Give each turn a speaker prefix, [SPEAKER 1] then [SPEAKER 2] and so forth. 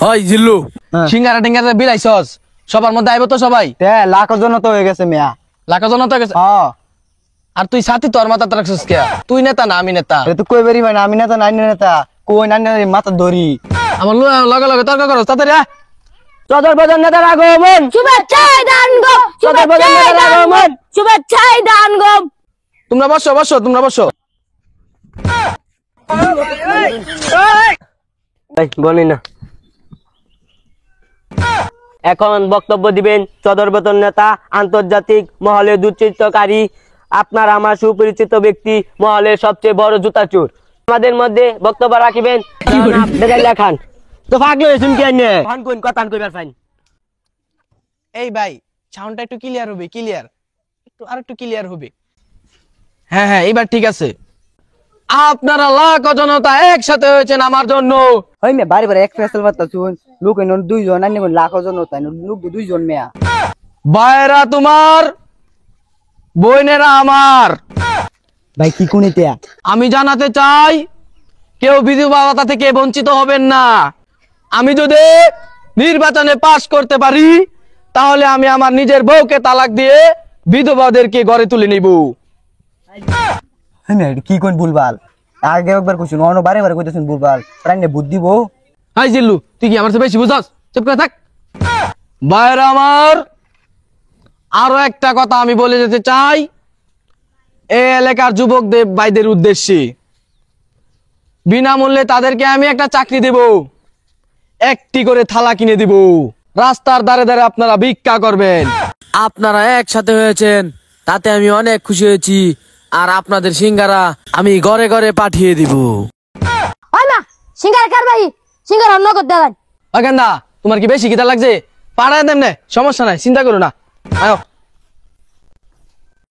[SPEAKER 1] ওই জিল্লু সিঙ্গারা টিঙ্গারা বিলাইছস সবার মধ্যে আইবো তো সবাই
[SPEAKER 2] লাখের জন্য তো হয়ে গেছে মিয়া।
[SPEAKER 1] লাখো জন তো গেছে আর তুই সাথী তোর মাথা রাখছিস কে? তুই নেতা না আমি নেতা?
[SPEAKER 2] তুই কই বেরি ভাই আমি নেতা নাই নেতা কই নাই মাথা ধরি
[SPEAKER 1] আমার লগে লগে তর্ক করস তাড়াতাড়ি আয়।
[SPEAKER 2] সদর বাজার নেতার আগমন
[SPEAKER 3] শুভেচ্ছায় দান গো
[SPEAKER 2] সদর বাজার নেতার আগমন
[SPEAKER 3] শুভেচ্ছায় দান গো।
[SPEAKER 1] তোমরা বসো বসো তোমরা বসো।
[SPEAKER 2] বলি না এখন বক্তব্য দিবেন সদর বাজার নেতা আন্তর্জাতিক মহলে দুশ্চিত্তকারী আপনার আমার সুপরিচিত ব্যক্তি মহলের সবচেয়ে বড় জুতা চোর আমাদের মধ্যে বক্তব্য রাখিবেন লেখান তো ফাগলে শুন কি আইনে ফান কোন কথা কইবার ফাইন।
[SPEAKER 1] এই ভাই সাউন্ডটা একটু ক্লিয়ার হবে, ক্লিয়ার একটু আরেকটু ক্লিয়ার হবে। হ্যাঁ হ্যাঁ এইবার ঠিক আছে। আপনারা লাখ জনতা একসাথে হয়েছেন আমার জন্য।
[SPEAKER 2] হই মে বারে বারে এক ফেসল বাতা শুন লোক এন দুইজন আইনে লাখ জন তাই লোক দুইজন মেয়া
[SPEAKER 1] ভাইরা তোমার বোনেরা আমার।
[SPEAKER 2] ভাই কি কোনিতে
[SPEAKER 1] আমি জানাতে চাই কেউ বিধবা ভাতা থেকে বঞ্চিত হবেন না। আমি যদি নির্বাচনে পাশ করতে পারি তাহলে আমি আমার নিজের বউকে তালাক দিয়ে বিধবাদেরকে ঘরে তুলে নিব।
[SPEAKER 2] কি কোন ভুলবাল আগে একবার কইছুন অন্য বারে বারে কইতেছেন ভুলবাল প্রাণে বুদ্ধি বউ।
[SPEAKER 1] হাই জিল্লু তুই কি আমার চেয়ে বেশি বুঝাস? চুপ করে থাক। ভাইরা আমার আরো একটা কথা আমি বলে যেতে চাই এই এলাকার যুবকদের ভাইদের উদ্দেশ্যে। বিনামূল্যে তাদেরকে আমি একটা চাকরি দেব, একটি করে থালা কিনে দিব, রাস্তার ধারে ধারে আপনারা ভিক্ষা করবেন। আপনারা একসাথে হয়েছেন তাতে আমি অনেক খুশি হয়েছি। আর আপনাদের সিঙ্গারা আমি ঘরে ঘরে পাঠিয়ে দিব।
[SPEAKER 3] ওই মা সিঙ্গারা কার ভাই সিঙ্গারা নগদ দেন।
[SPEAKER 1] ওই গেন্দা তোমার কি বেশি খিদা লাগছে? পাড়ায় দেন না, সমস্যা নাই, চিন্তা করো না। আয়